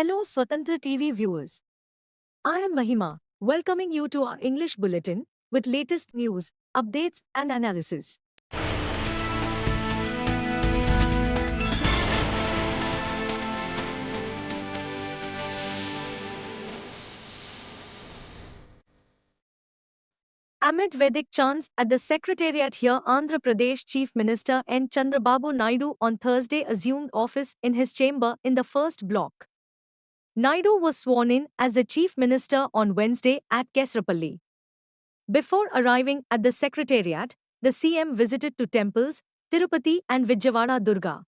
Hello Swatantra TV viewers. I am Mahima, welcoming you to our English bulletin with latest news, updates and analysis. Amid Vedic chants at the Secretariat here, Andhra Pradesh Chief Minister N. Chandrababu Naidu on Thursday assumed office in his chamber in the first block. Naidu was sworn in as the Chief Minister on Wednesday at Kesrapalli. Before arriving at the Secretariat, the CM visited two temples, Tirupati and Vijayawada Durga.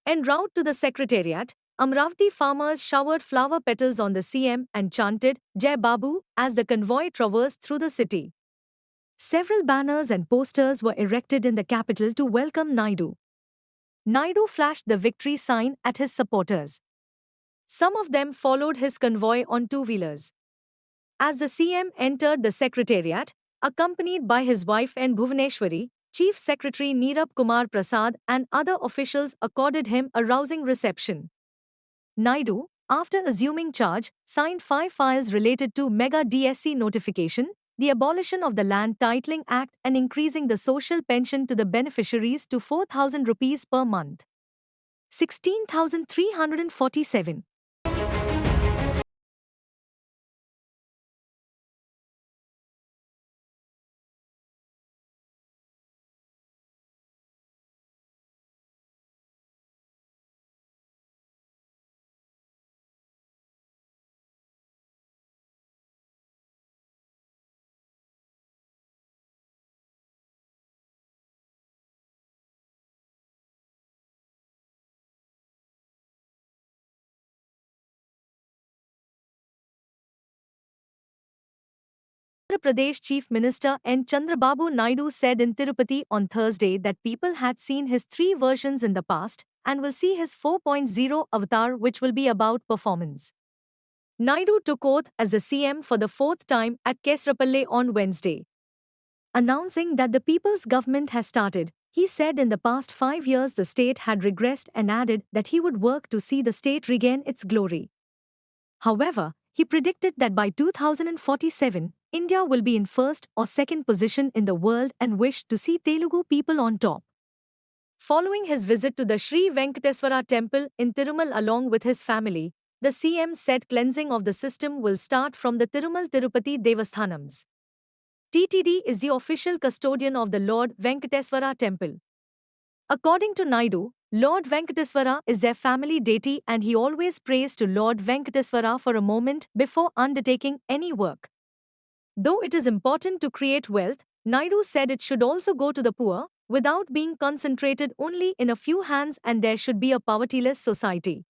En route to the Secretariat, Amravati farmers showered flower petals on the CM and chanted Jai Babu as the convoy traversed through the city. Several banners and posters were erected in the capital to welcome Naidu. Naidu flashed the victory sign at his supporters. Some of them followed his convoy on two-wheelers. As the CM entered the Secretariat, accompanied by his wife N. Bhuvaneshwari, Chief Secretary Nirab Kumar Prasad and other officials accorded him a rousing reception. Naidu, after assuming charge, signed 5 files related to Mega DSC notification, the abolition of the Land Titling Act and increasing the social pension to the beneficiaries to 4,000 rupees per month. 16,347. Andhra Pradesh Chief Minister N. Chandrababu Naidu said in Tirupati on Thursday that people had seen his 3 versions in the past and will see his 4.0 avatar, which will be about performance. Naidu took oath as the CM for the 4th time at Kesrapalli on Wednesday. Announcing that the people's government has started, he said in the past 5 years the state had regressed and added that he would work to see the state regain its glory. However, he predicted that by 2047, India will be in first or second position in the world and wished to see Telugu people on top. Following his visit to the Sri Venkateswara temple in Tirumal along with his family, the CM said cleansing of the system will start from the Tirumal Tirupati Devasthanams. TTD is the official custodian of the Lord Venkateswara temple. According to Naidu, Lord Venkateswara is their family deity and he always prays to Lord Venkateswara for a moment before undertaking any work. Though it is important to create wealth, Naidu said it should also go to the poor, without being concentrated only in a few hands, and there should be a povertyless society.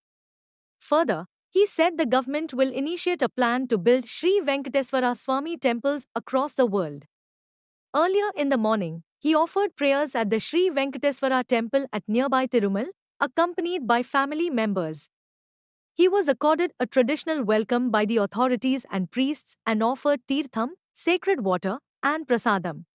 Further, he said the government will initiate a plan to build Sri Venkateswara Swami temples across the world. Earlier in the morning, he offered prayers at the Sri Venkateswara temple at nearby Tirumal, accompanied by family members. He was accorded a traditional welcome by the authorities and priests and offered tirtham, sacred water, and prasadam.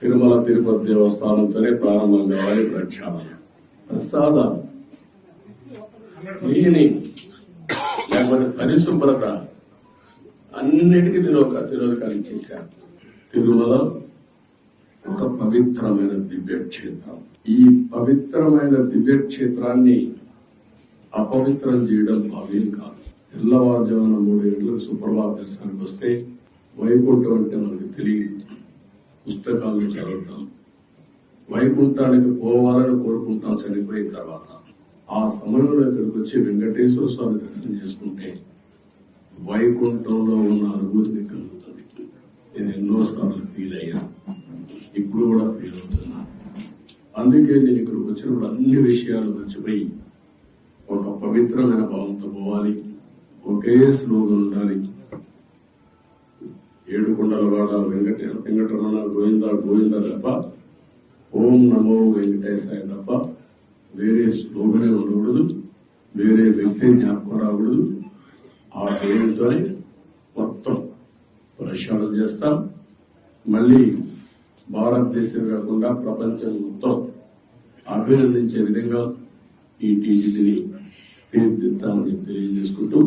Tirumala Tirupati దేవస్థానంతోనే ప్రారంభం కావాలి ప్రక్షాళన. ప్రసాదం cleaning లేకపోతే పరిశుభ్రత అన్నిటికీ తిరోధకాలు చేశారు. తిరుమల ఒక పవిత్రమైన దివ్యక్షేత్రం. ఈ పవిత్రమైన దివ్యక్షేత్రాన్ని అపవిత్రం చేయడం భావ్యం కాదు. తెల్లవారుజామున 3 గంటలకు సుప్రభాత దర్శనానికి వస్తే వైకుంఠం అంటే మనకు తెలియదు. పుస్తకాలను చదువుతాం, వైకుంఠానికి పోవాలని కోరుకుంటాం చనిపోయిన తర్వాత. ఆ సమయంలో ఇక్కడికి వచ్చి వెంకటేశ్వర స్వామి దర్శనం చేసుకుంటే వైకుంఠంలో ఉన్న అనుభూతి మీకు కలుగుతుంది. నేను ఎన్నోసార్లు ఫీల్ అయ్యా, ఇప్పుడు కూడా ఫీల్ అవుతున్నా. అందుకే నేను ఇక్కడికి వచ్చినప్పుడు అన్ని విషయాలు మర్చిపోయి ఒక పవిత్రమైన భావంతో పోవాలి. ఒకే స్లోగన్ ఉండాలి. ఏడుకొండలవాడ వెంకటరమణ గోవింద గోవింద తప్ప, ఓం నమో వెంకటేశాయ తప్ప వేరే స్లోగనే ఉండకూడదు, వేరే వ్యక్తి జ్ఞాపకం రాకూడదు. ఆ పేరుతోనే మొత్తం ప్రక్షాళన చేస్తాం. మళ్లీ భారతదేశం కాకుండా ప్రపంచం మొత్తం అభినందించే విధంగా ఈ టీజీని తీర్చిదిద్దామని తెలియజేసుకుంటూ,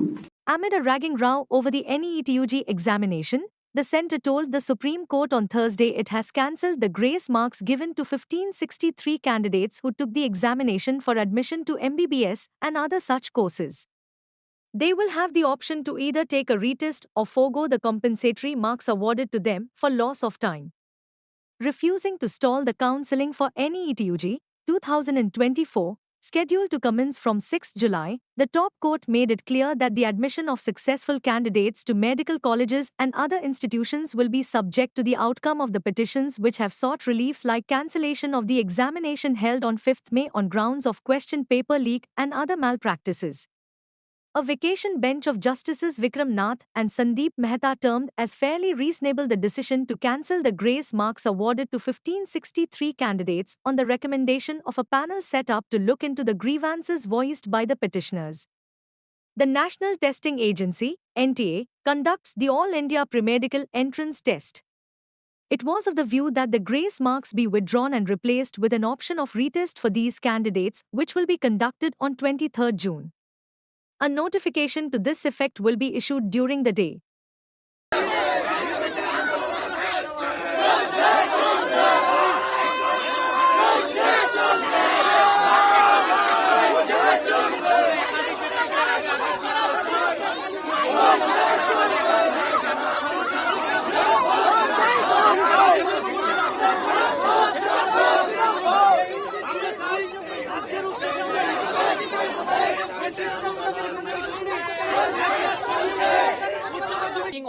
Amid a ragging row over the NEET-UG examination, the centre told the Supreme Court on Thursday it has cancelled the grace marks given to 1563 candidates who took the examination for admission to MBBS and other such courses. They will have the option to either take a retest or forego the compensatory marks awarded to them for loss of time. Refusing to stall the counselling for NEET-UG 2024, scheduled to commence from 6 July, the top court made it clear that the admission of successful candidates to medical colleges and other institutions will be subject to the outcome of the petitions which have sought reliefs like cancellation of the examination held on 5th May on grounds of question paper leak and other malpractices. A vacation bench of Justices Vikram Nath and Sandeep Mehta termed as fairly reasonable the decision to cancel the grace marks awarded to 1563 candidates on the recommendation of a panel set up to look into the grievances voiced by the petitioners. The National Testing Agency, NTA, conducts the All India Pre-Medical Entrance Test. It was of the view that the grace marks be withdrawn and replaced with an option of retest for these candidates, which will be conducted on 23rd June. A notification to this effect will be issued during the day.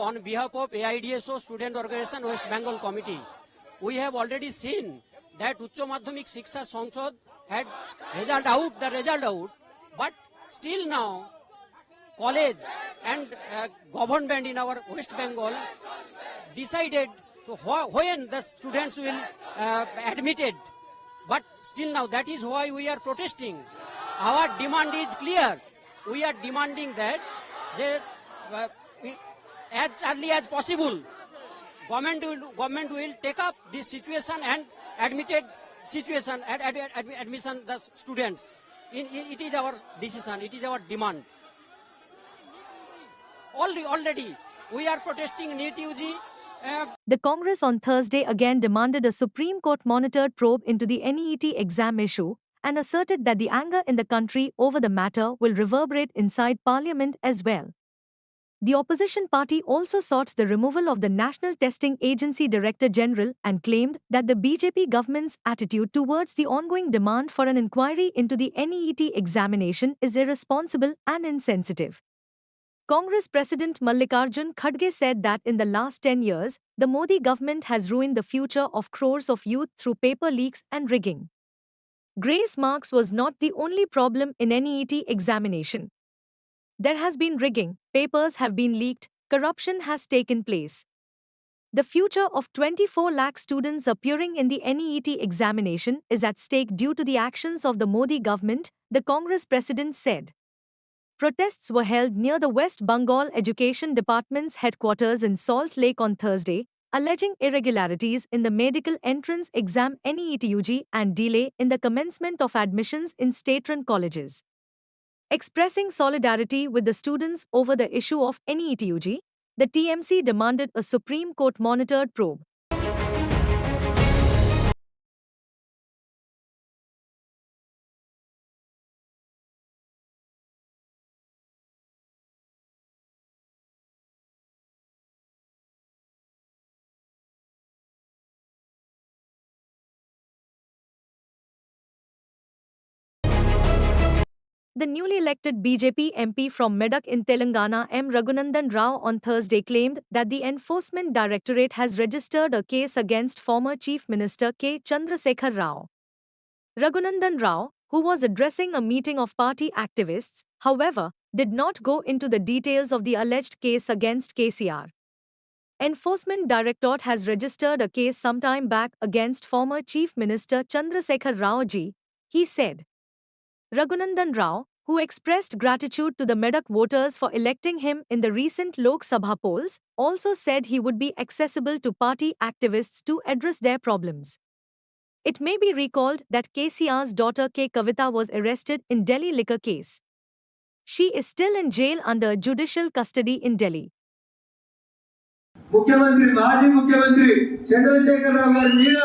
On behalf of AIDSO Student Organization West Bengal Committee, we have already seen that Uchcha Madhyamik Shiksha Sangsad had the result out, but still now college and government in our West Bengal decided to when the students will admitted, but still now that is why we are protesting. Our demand is clear. We are demanding that as early as possible, government will take up this situation and admission the students. It is our decision. It is our demand. Already we are protesting NEET-UG. The Congress on Thursday again demanded a Supreme Court monitored probe into the NEET exam issue and asserted that the anger in the country over the matter will reverberate inside Parliament as well. The opposition party also sought the removal of the National Testing Agency Director General and claimed that the BJP government's attitude towards the ongoing demand for an inquiry into the NEET examination is irresponsible and insensitive. Congress President Mallikarjun Kharge said that in the last 10 years, the Modi government has ruined the future of crores of youth through paper leaks and rigging. Grace marks was not the only problem in NEET examination. There has been rigging, papers have been leaked, corruption has taken place. The future of 24 lakh students appearing in the NEET examination is at stake due to the actions of the Modi government, the Congress president said. Protests were held near the West Bengal Education Department's headquarters in Salt Lake on Thursday, alleging irregularities in the medical entrance exam NEET-UG and delay in the commencement of admissions in state-run colleges. Expressing solidarity with the students over the issue of NEET-UG, the TMC demanded a Supreme Court monitored probe. The newly elected BJP MP from Medak in Telangana M. Raghunandan Rao on Thursday claimed that the Enforcement Directorate has registered a case against former Chief Minister K. Chandrasekhar Rao. Raghunandan Rao, who was addressing a meeting of party activists, however, did not go into the details of the alleged case against KCR. Enforcement Directorate has registered a case sometime back against former Chief Minister Chandrasekhar Rao ji, he said. Raghunandan Rao, who expressed gratitude to the Medak voters for electing him in the recent Lok Sabha polls, also said he would be accessible to party activists to address their problems. It may be recalled that KCR's daughter K. Kavita was arrested in Delhi liquor case. She is still in jail under judicial custody in Delhi. ముఖ్యమంత్రి మాజీ ముఖ్యమంత్రి చంద్రశేఖర్ రావు గారి మీద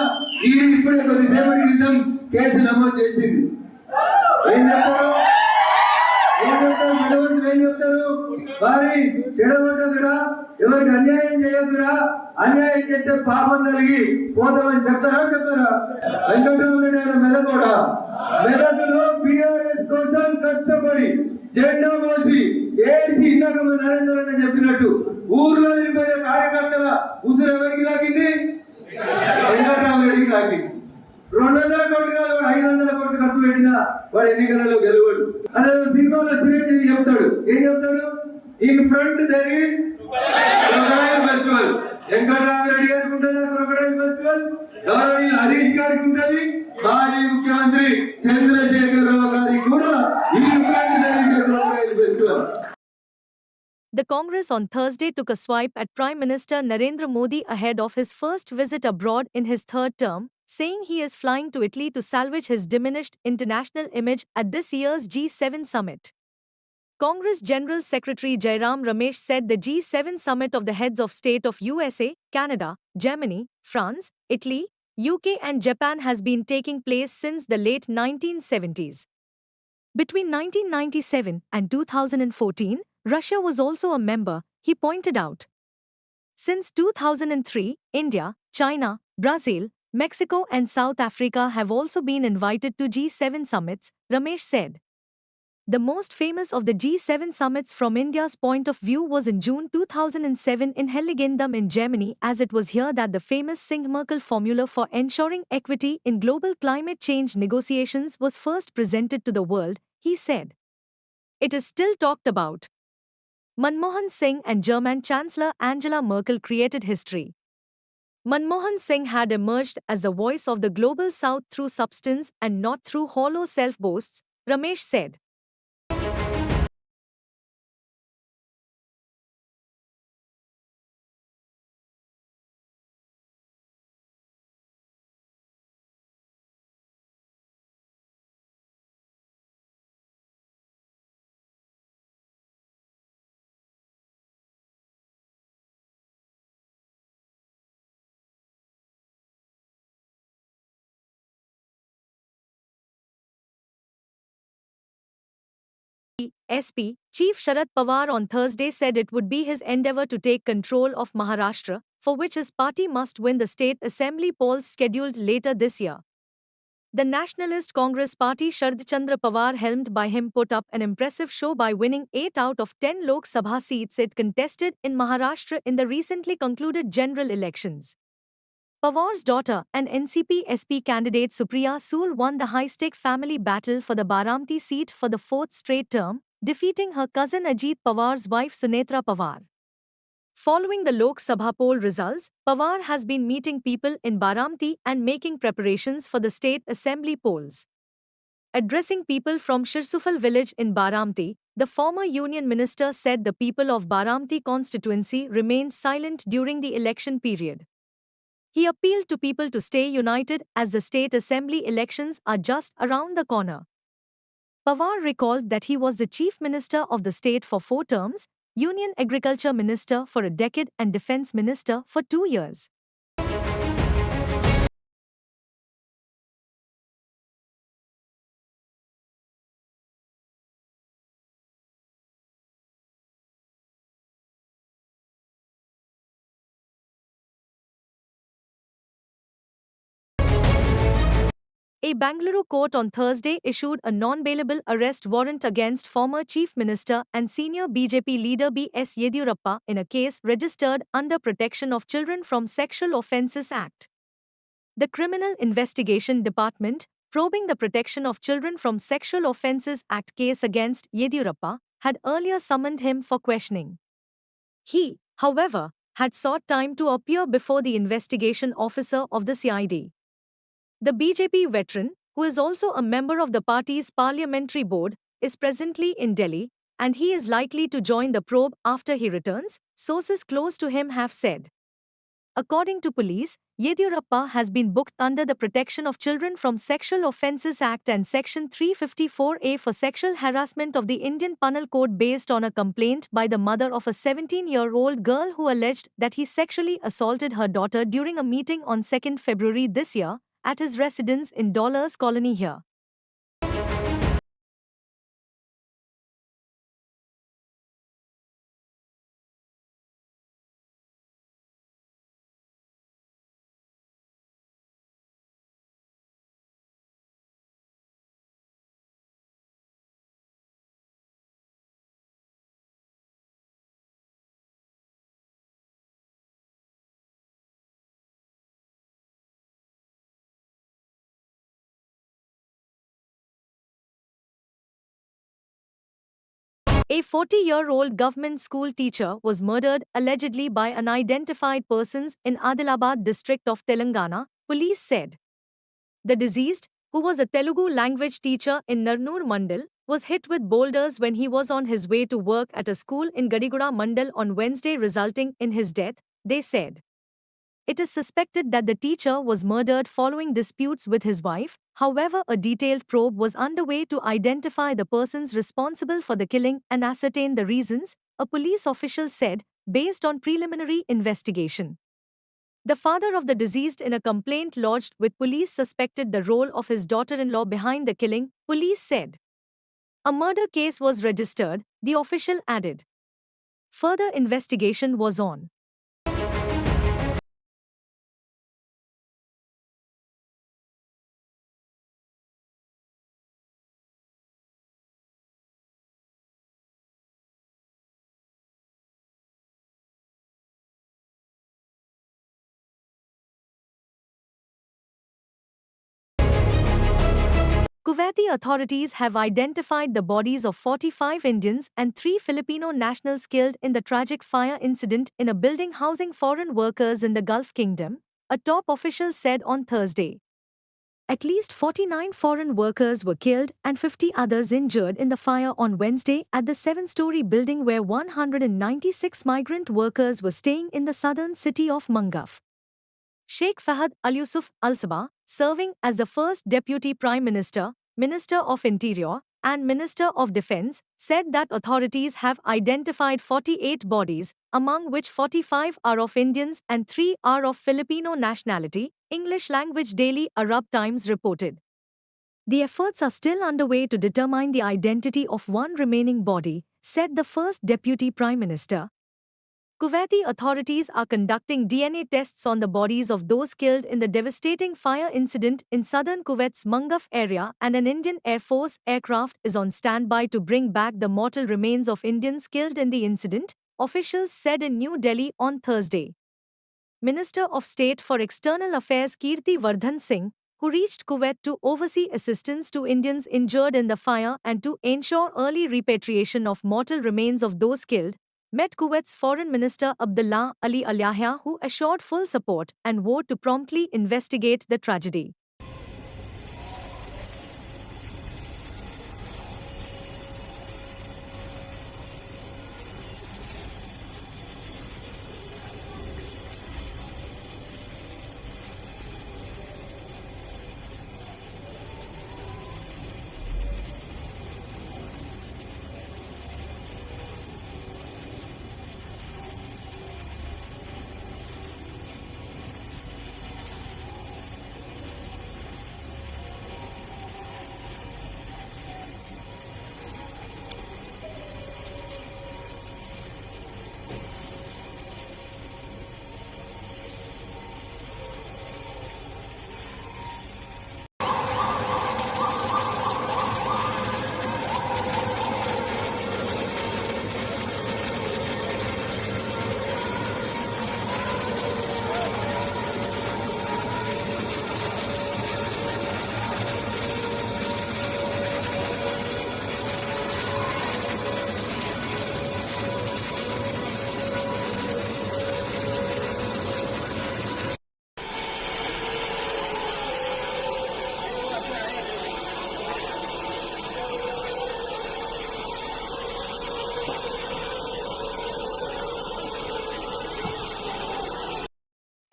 ED ఇప్పుడే కొద్దిసేపటి క్రితం case నమోదు చేసింది. ఏం చెప్తారు ఏం చెప్తారు వారి చెడగొట్టకురా, ఎవరికి అన్యాయం చేయకురా, అన్యాయం చేస్తే పాపం కలిగి పోతామని చెప్తారా? వెంకటరామరెడ్డి గారు మెదకులో బీఆర్ఎస్ కోసం కష్టపడి జెండా మోసి ఏడిసి ఇందాక నరేంద్ర రెడ్డి చెప్పినట్టు ఊర్లో నిలిపోయిన కార్యకర్తల ఉసురు ఎవరికి తాకింది? వెంకటరామరెడ్డికి తాకింది. 200 కోట్లు కాదు, 500 కోట్లు ఖర్చు పెట్టినా వాడు ఎన్నికలలో గెలవడు. అదే సినిమాలో చిరంజీవి చెప్తాడు, ఏం చెప్తాడు? In front there is crocodile festival. Venkataramareddy గారికి ఉంటుంది క్రొకడైల్ ఫెస్టివల్, గౌరవనీయులు హరీష్ గారికి ఉంటుంది, మాజీ ముఖ్యమంత్రి చంద్రశేఖర్ రావు గారికి కూడా in front there is crocodile festival. The Congress on Thursday took a swipe at Prime Minister Narendra Modi ahead of his first visit abroad in his third term, saying he is flying to Italy to salvage his diminished international image at this year's G7 summit. Congress General Secretary Jairam Ramesh said the G7 summit of the heads of state of USA, Canada, Germany, France, Italy, UK and Japan has been taking place since the late 1970s. Between 1997 and 2014, Russia was also a member, he pointed out. Since 2003, India, China, Brazil, Mexico and South Africa have also been invited to G7 summits, Ramesh said. The most famous of the G7 summits from India's point of view was in June 2007 in Heiligendamm in Germany, as it was here that the famous Singh-Merkel formula for ensuring equity in global climate change negotiations was first presented to the world, he said. It is still talked about. Manmohan Singh and German Chancellor Angela Merkel created history. Manmohan Singh had emerged as the voice of the global south through substance and not through hollow self-boasts, Ramesh said. SP Chief Sharad Pawar on Thursday said it would be his endeavour to take control of Maharashtra, for which his party must win the state assembly polls scheduled later this year. The Nationalist Congress Party Sharad Chandra Pawar, helmed by him, put up an impressive show by winning 8 out of 10 Lok Sabha seats it contested in Maharashtra in the recently concluded general elections. Pawar's daughter and NCP SP candidate Supriya Sule won the high-stake family battle for the Baramati seat for the 4th straight term, defeating her cousin Ajit Pawar's wife Sunetra Pawar. Following the Lok Sabha poll results, Pawar has been meeting people in Baramati and making preparations for the state assembly polls. Addressing people from Shirsufal village in Baramati, the former union minister said the people of Baramati constituency remained silent during the election period. He appealed to people to stay united as the state assembly elections are just around the corner. Pawar recalled that he was the chief minister of the state for 4 terms, union agriculture minister for a decade and defense minister for 2 years. A Bangalore court on Thursday issued a non-bailable arrest warrant against former Chief Minister and senior BJP leader B.S. Yediyurappa in a case registered under Protection of Children from Sexual Offences Act. The Criminal Investigation Department, probing the Protection of Children from Sexual Offences Act case against Yediyurappa, had earlier summoned him for questioning. He, however, had sought time to appear before the investigation officer of the CID. The BJP veteran, who is also a member of the party's parliamentary board, is presently in Delhi, and he is likely to join the probe after he returns, sources close to him have said. According to police, Yediyurappa has been booked under the Protection of Children from Sexual Offences Act and Section 354A for sexual harassment of the Indian Penal Code based on a complaint by the mother of a 17-year-old girl who alleged that he sexually assaulted her daughter during a meeting on 2nd February this year at his residence in Dollars Colony here. A 40-year-old government school teacher was murdered allegedly by unidentified persons in Adilabad district of Telangana, police said. The deceased, who was a Telugu language teacher in Narnoor Mandal, was hit with boulders when he was on his way to work at a school in Gadiguda Mandal on Wednesday, resulting in his death, they said. It is suspected that the teacher was murdered following disputes with his wife. However, a detailed probe was underway to identify the persons responsible for the killing and ascertain the reasons, a police official said, based on preliminary investigation. The father of the deceased, in a complaint lodged with police, suspected the role of his daughter-in-law behind the killing, police said. A murder case was registered, the official added. Further investigation was on. Kuwaiti authorities have identified the bodies of 45 Indians and 3 Filipino nationals killed in the tragic fire incident in a building housing foreign workers in the Gulf Kingdom, a top official said on Thursday. At least 49 foreign workers were killed and 50 others injured in the fire on Wednesday at the 7-story building where 196 migrant workers were staying in the southern city of Mangaf. Sheikh Fahad Al-Yusuf Al-Sabah, serving as the first Deputy Prime Minister, Minister of Interior, and Minister of Defense, said that authorities have identified 48 bodies, among which 45 are of Indians and 3 are of Filipino nationality, English language Daily Arab Times reported. The efforts are still underway to determine the identity of one remaining body, said the first Deputy Prime Minister. Kuwaiti authorities are conducting DNA tests on the bodies of those killed in the devastating fire incident in southern Kuwait's Mangaf area, and an Indian Air Force aircraft is on standby to bring back the mortal remains of Indians killed in the incident, officials said in New Delhi on Thursday. Minister of State for External Affairs Kirti Vardhan Singh, who reached Kuwait to oversee assistance to Indians injured in the fire and to ensure early repatriation of mortal remains of those killed, met Kuwait's Foreign Minister Abdullah Ali Al Yahya, who assured full support and vowed to promptly investigate the tragedy.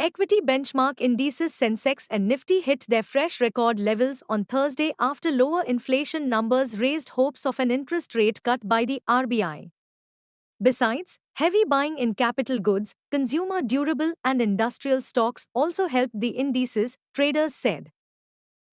Equity benchmark indices Sensex and Nifty hit their fresh record levels on Thursday after lower inflation numbers raised hopes of an interest rate cut by the RBI. Besides, heavy buying in capital goods, consumer durable and industrial stocks also helped the indices, traders said.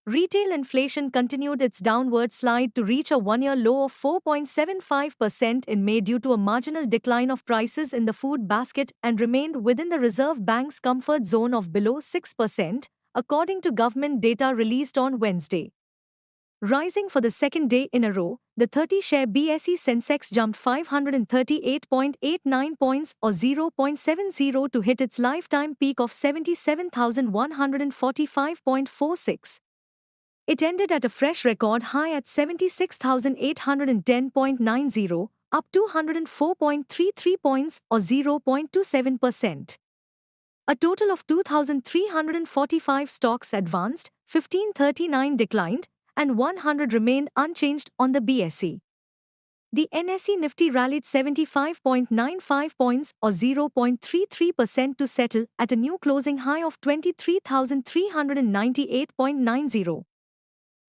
Retail inflation continued its downward slide to reach a one-year low of 4.75% in May due to a marginal decline of prices in the food basket and remained within the Reserve Bank's comfort zone of below 6%, according to government data released on Wednesday. Rising for the second day in a row, the 30-share BSE Sensex jumped 538.89 points or 0.70 to hit its lifetime peak of 77,145.46. It ended at a fresh record high at 76,810.90, up 204.33 points or 0.27%. A total of 2,345 stocks advanced, 1,539 declined, and 100 remained unchanged on the BSE. The NSE Nifty rallied 75.95 points or 0.33% to settle at a new closing high of 23,398.90.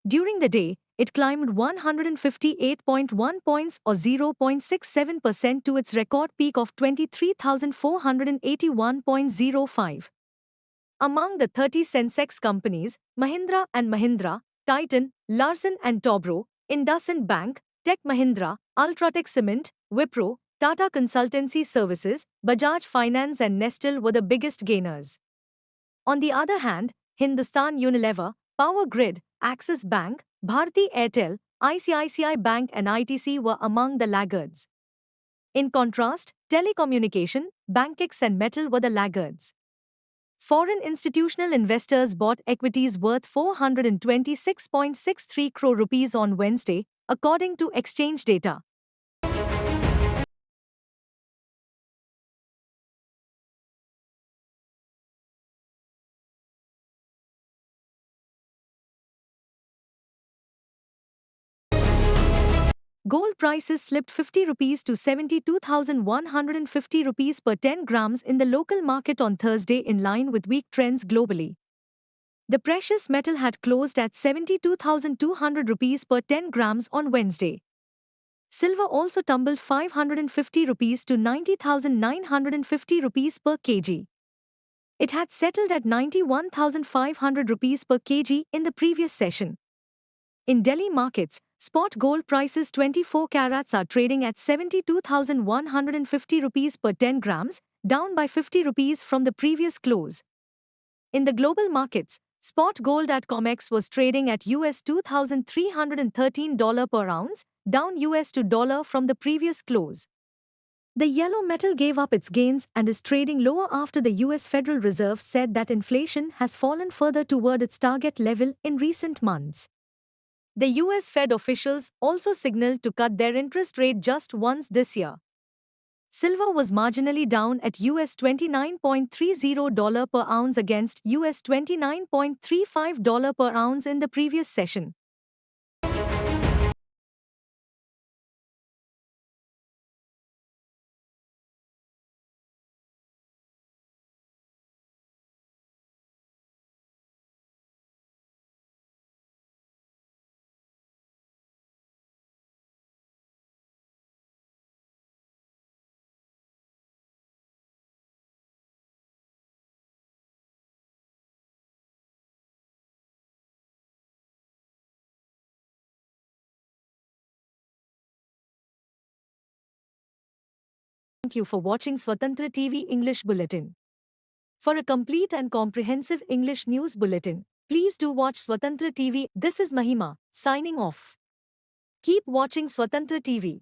During the day, it climbed 158.1 points or 0.67% to its record peak of 23,481.05. Among the 30 Sensex companies, Mahindra & Mahindra, Titan, Larsen & Toubro, IndusInd Bank, Tech Mahindra, Ultratech Cement, Wipro, Tata Consultancy Services, Bajaj Finance and Nestle were the biggest gainers. On the other hand, Hindustan Unilever, Power Grid, Axis Bank, Bharti Airtel, ICICI Bank and ITC were among the laggards. In contrast, telecommunication, Bankex and metal were the laggards. Foreign institutional investors bought equities worth 426.63 crore rupees on Wednesday, according to exchange data. Gold prices slipped 50 rupees to 72,150 rupees per 10 grams in the local market on Thursday in line with weak trends globally. The precious metal had closed at 72,200 rupees per 10 grams on Wednesday. Silver also tumbled 550 rupees to 90,950 rupees per kg. It had settled at 91,500 rupees per kg in the previous session. In Delhi markets, spot gold prices 24 carats are trading at 72,150 rupees per 10 grams, down by 50 rupees from the previous close. In the global markets, spot gold at COMEX was trading at US $2,313 per ounce, down US $2 from the previous close. The yellow metal gave up its gains and is trading lower after the US Federal Reserve said that inflation has fallen further toward its target level in recent months. The US Fed officials also signaled to cut their interest rate just once this year. Silver was marginally down at US $29.30 per ounce against US $29.35 per ounce in the previous session. Thank you for watching Swatantra TV English Bulletin. For a complete and comprehensive English news bulletin, please do watch Swatantra TV. This is Mahima, signing off. Keep watching Swatantra TV.